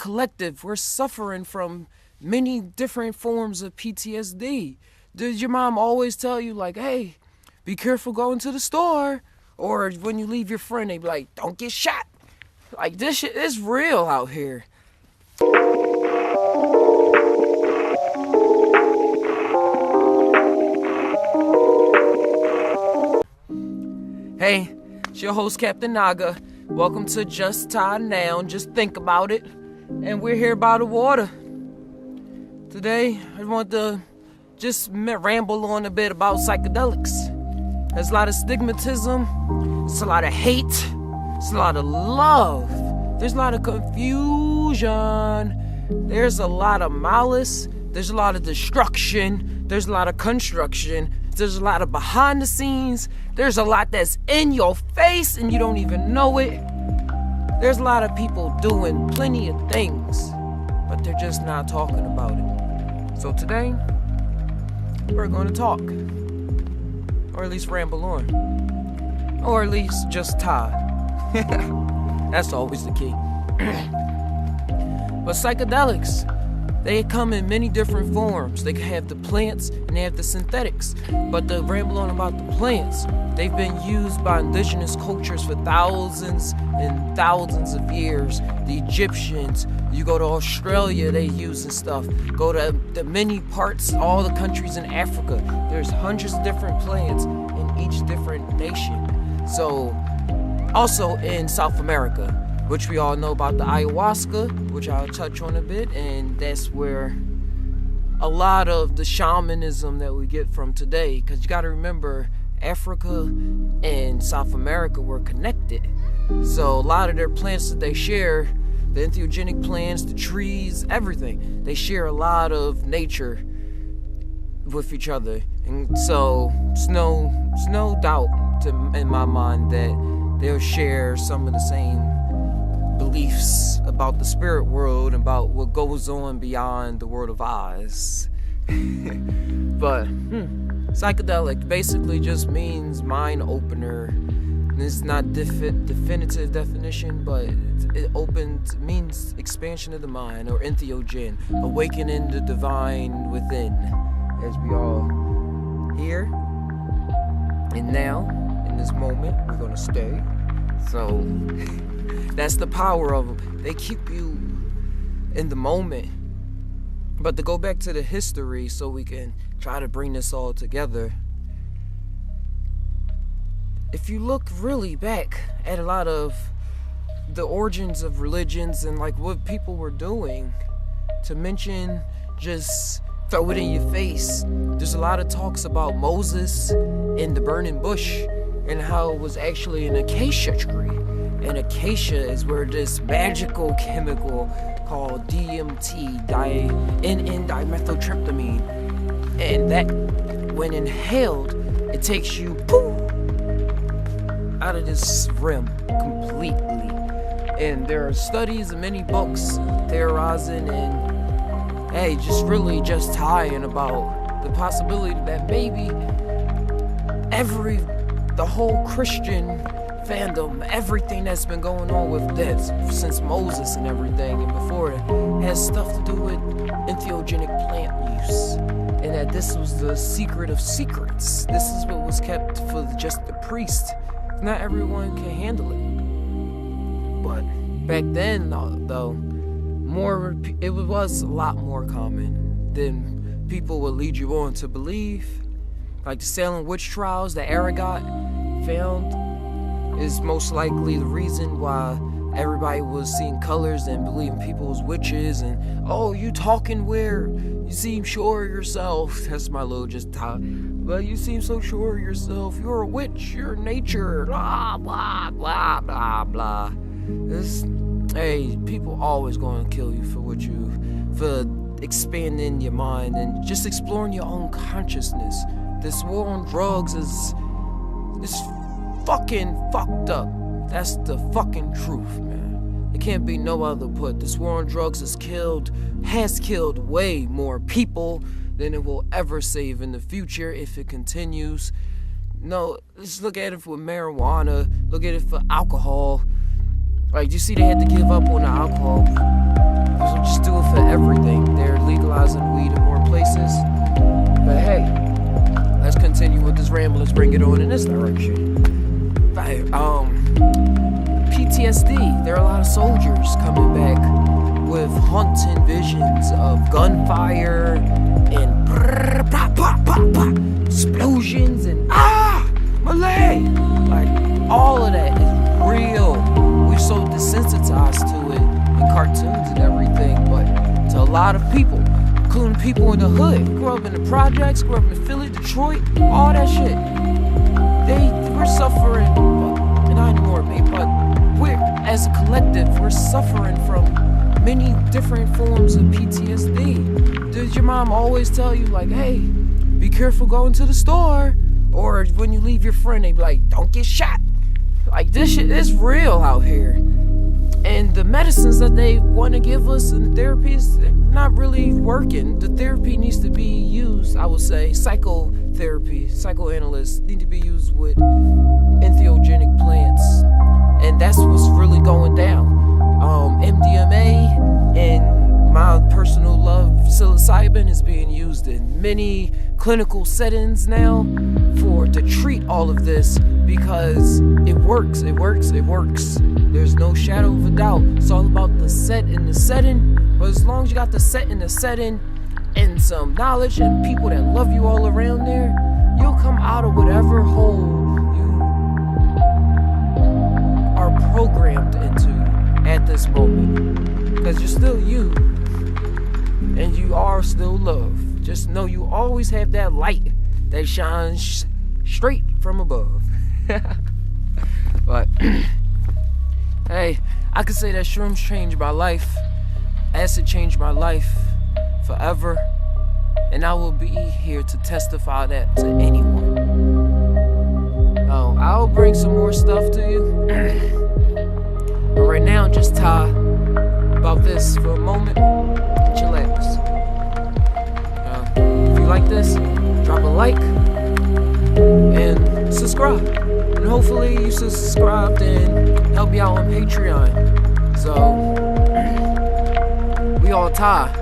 collective, we're suffering from many different forms of PTSD. Did your mom always tell you, like, hey, be careful going to the store? Or when you leave your friend, they be like, don't get shot. Like, this shit is real out here. Hey, it's your host, Captin Naga. Welcome to Just TAi Now. Just think about it. And we're here by the water. Today, I want to just ramble on a bit about psychedelics. There's a lot of stigmatism. There's a lot of hate. There's a lot of love. There's a lot of confusion. There's a lot of malice. There's a lot of destruction. There's a lot of construction. There's a lot of behind the scenes. There's a lot that's in your face and you don't even know it. There's a lot of people doing plenty of things, but they're just not talking about it. So today, we're going to talk. Or at least ramble on. Or at least just TAi. That's always the key. But psychedelics, they come in many different forms. They have the plants and they have the synthetics. But to ramble on about the plants, they've been used by indigenous cultures for thousands and thousands of years. The Egyptians, you go to Australia, they using stuff. Go to the many parts, all the countries in Africa. There's hundreds of different plants in each different nation. So, also in South America, which we all know about the ayahuasca, which I'll touch on a bit, and that's where a lot of the shamanism that we get from today, because you got to remember, Africa and South America were connected. So a lot of their plants that they share, the entheogenic plants, the trees, everything, they share a lot of nature with each other. And so it's no doubt in my mind that they'll share some of the same beliefs about the spirit world and about what goes on beyond the world of Oz. But psychedelic basically just means mind opener. And it's not definitive definition, but it means expansion of the mind, or entheogen, awakening the divine within, as we all here and now in this moment we're gonna stay. So that's the power of them. They keep you in the moment. But to go back to the history so we can try to bring this all together. If you look really back at a lot of the origins of religions and like what people were doing, to mention just throw it in your face, there's a lot of talks about Moses and the burning bush and how it was actually an acacia tree. And acacia is where this magical chemical called DMT, N-dimethyltryptamine, and that, when inhaled, it takes you out of this realm completely. And there are studies and many books theorizing and, hey, just tying about the possibility that maybe the whole Christian fandom, everything that's been going on with this since Moses and everything and before it, has stuff to do with entheogenic plant use, and that this was the secret of secrets. This is what was kept for just the priest. Not everyone can handle it. But back then, though, it was a lot more common than people would lead you on to believe. Like the Salem witch trials that Aragot found is most likely the reason why everybody was seeing colors and believing people was witches. And, oh, you talking weird, you seem sure of yourself. That's my little just talk. But you seem so sure of yourself, you're a witch, you're nature, blah blah blah blah blah. Hey, people always gonna kill you for expanding your mind and just exploring your own consciousness. This war on drugs is fucking fucked up. That's the fucking truth, man. It can't be no other put. This war on drugs has killed way more people than it will ever save in the future if it continues. No, let's look at it for marijuana, look at it for alcohol. Like, you see they had to give up on the alcohol bring it on in this direction. PTSD. There are a lot of soldiers coming back with haunting visions of gunfire and explosions and my leg. Like, all of that is real. We're so desensitized to it in cartoons and everything, but to a lot of people, including people in the hood, grew up in the projects, grew up in Philly, Detroit, all that shit. We're suffering, not anymore, mate, but we're, as a collective, we're suffering from many different forms of PTSD. Does your mom always tell you, like, hey, be careful going to the store? Or when you leave your friend, they be like, don't get shot. Like, this shit is real out here. And the medicines that they want to give us and therapies, they're not really working. The therapy needs to be used, I would say, psychotherapy, psychoanalysts need to be used with entheogenic plants. And that's what's really going down. MDMA and my personal love, psilocybin, is being used in many clinical settings now to treat all of this, because it works. There's no shadow of a doubt. It's all about the set and the setting, but as long as you got the set and the setting and some knowledge and people that love you all around there, you'll come out of whatever hole you are programmed into at this moment, because you're still you and you are still love. Just know you always have that light that shines straight from above. But hey, I could say that shrooms changed my life, acid changed my life forever, and I will be here to testify that to anyone. I'll bring some more stuff to you, but right now, just Ty about this for a moment. Chillax. If you like this, drop a like and subscribe. And hopefully you subscribed and help me out on Patreon. So, we all Ty.